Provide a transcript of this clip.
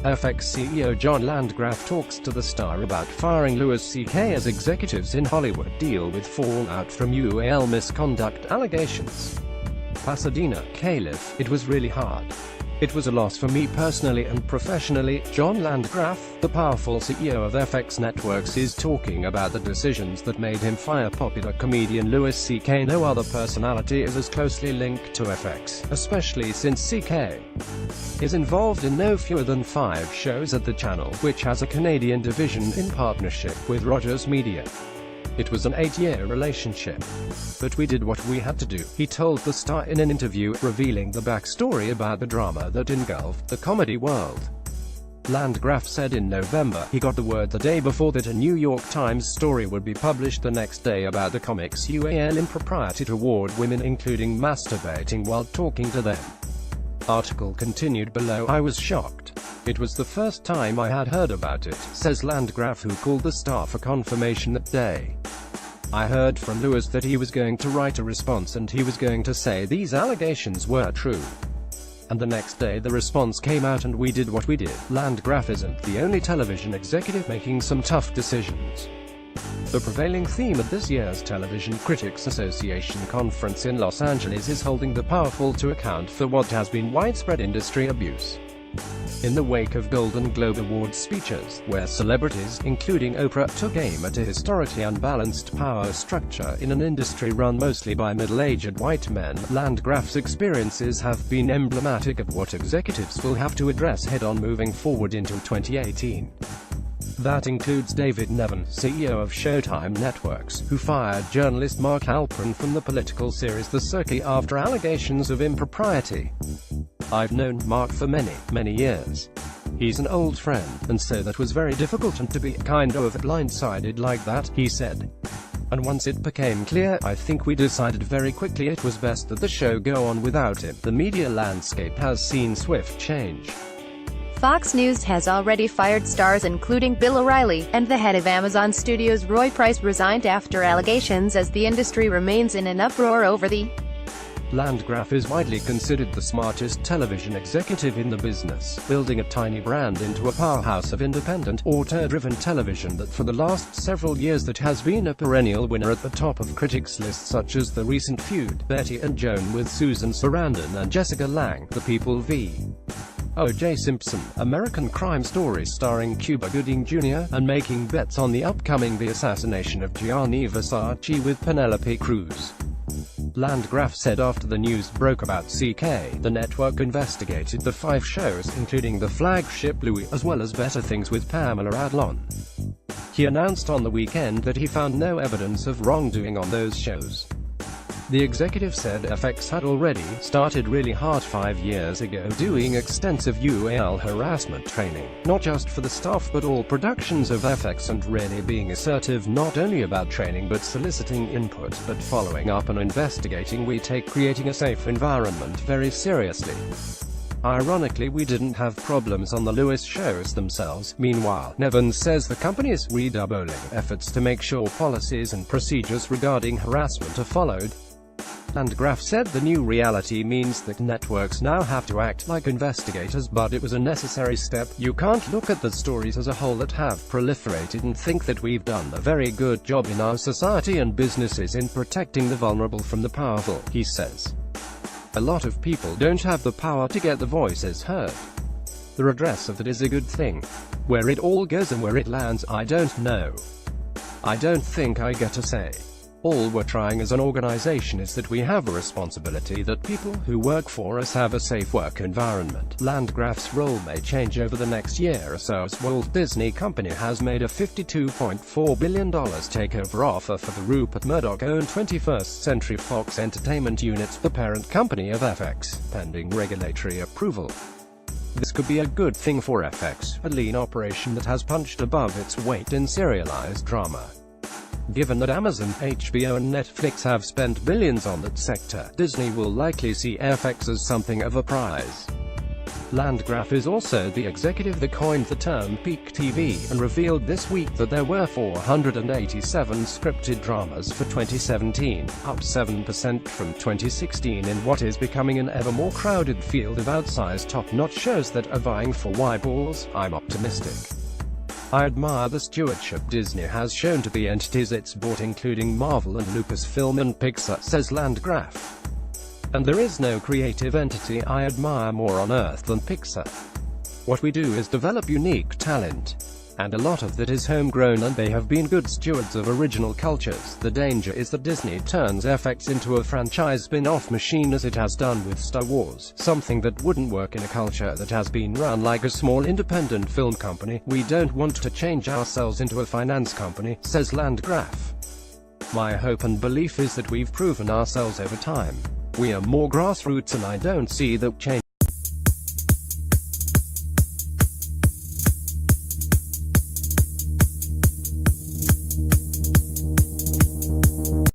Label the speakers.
Speaker 1: FX CEO John Landgraf talks to the star about firing Louis C.K. as executives in Hollywood deal with fallout from UAL misconduct allegations. Pasadena, Calif. It was really hard. It was a loss for me personally and professionally. John Landgraf, the powerful CEO of FX Networks, is talking about the decisions that made him fire popular comedian Louis C.K. No other personality is as closely linked to FX, especially since C.K. is involved in no fewer than 5 shows at the channel, which has a Canadian division in partnership with Rogers Media. It was an 8-year relationship. But we did what we had to do, he told the Star in an interview, revealing the backstory about the drama that engulfed the comedy world. Landgraf said in November, he got the word the day before that a New York Times story would be published the next day about the comics UAL impropriety toward women, including masturbating while talking to them. Article continued below. I was shocked. It was the first time I had heard about it, says Landgraf, who called the Star for confirmation that day. I heard from Louis that he was going to write a response and he was going to say these allegations were true. And the next day the response came out and we did what we did. Landgraf isn't the only television executive making some tough decisions. The prevailing theme at this year's Television Critics Association conference in Los Angeles is holding the powerful to account for what has been widespread industry abuse. In the wake of Golden Globe Awards speeches, where celebrities, including Oprah, took aim at a historically unbalanced power structure in an industry run mostly by middle-aged white men, Landgraf's experiences have been emblematic of what executives will have to address head-on moving forward into 2018. That includes David Nevin, CEO of Showtime Networks, who fired journalist Mark Halperin from the political series The Circle after allegations of impropriety. I've known Mark for many years. He's an old friend, and so that was very difficult, and to be kind of blindsided like that, he said. And once it became clear, I think we decided very quickly it was best that the show go on without him. The media landscape has seen swift change.
Speaker 2: Fox News has already fired stars including Bill O'Reilly, and the head of Amazon Studios Roy Price resigned after allegations as the industry remains in an uproar over the
Speaker 1: Landgraf is widely considered the smartest television executive in the business, building a tiny brand into a powerhouse of independent, auteur-driven television that for the last several years that has been a perennial winner at the top of critics' lists such as the recent feud, Betty and Joan with Susan Sarandon and Jessica Lange, The People v. O.J. Simpson, American Crime Story starring Cuba Gooding Jr., and making bets on the upcoming The Assassination of Gianni Versace with Penelope Cruz. Landgraf said after the news broke about C.K., the network investigated the 5 shows, including the flagship Louis, as well as Better Things with Pamela Adlon. He announced on the weekend that he found no evidence of wrongdoing on those shows. The executive said FX had already started really hard 5 years ago doing extensive UAL harassment training, not just for the staff but all productions of FX, and really being assertive not only about training but soliciting input, but following up and investigating. We take creating a safe environment very seriously. Ironically, we didn't have problems on the Louis shows themselves. Meanwhile, Nevin says the company is redoubling efforts to make sure policies and procedures regarding harassment are followed. Landgraf said the new reality means that networks now have to act like investigators, but it was a necessary step. You can't look at the stories as a whole that have proliferated and think that we've done a very good job in our society and businesses in protecting the vulnerable from the powerful, he says. A lot of people don't have the power to get their voices heard. The redress of it is a good thing. Where it all goes and where it lands, I don't know. I don't think I get a say. All we're trying as an organization is that we have a responsibility that people who work for us have a safe work environment. Landgraf's role may change over the next year or so as Walt Disney Company has made a $52.4 billion takeover offer for the Rupert Murdoch-owned 21st Century Fox Entertainment unit, the parent company of FX, pending regulatory approval. This could be a good thing for FX, a lean operation that has punched above its weight in serialized drama. Given that Amazon, HBO and Netflix have spent billions on that sector, Disney will likely see FX as something of a prize. Landgraf is also the executive that coined the term peak TV, and revealed this week that there were 487 scripted dramas for 2017, up 7% from 2016 in what is becoming an ever more crowded field of outsized top-notch shows that are vying for eyeballs. I'm optimistic. I admire the stewardship Disney has shown to the entities it's bought, including Marvel and Lucasfilm and Pixar, says Landgraf. And there is no creative entity I admire more on earth than Pixar. What we do is develop unique talent. And a lot of that is homegrown, and they have been good stewards of original cultures. The danger is that Disney turns FX into a franchise spin-off machine, as it has done with Star Wars, something that wouldn't work in a culture that has been run like a small independent film company. We don't want to change ourselves into a finance company, says Landgraf. My hope and belief is that we've proven ourselves over time. We are more grassroots, and I don't see that change.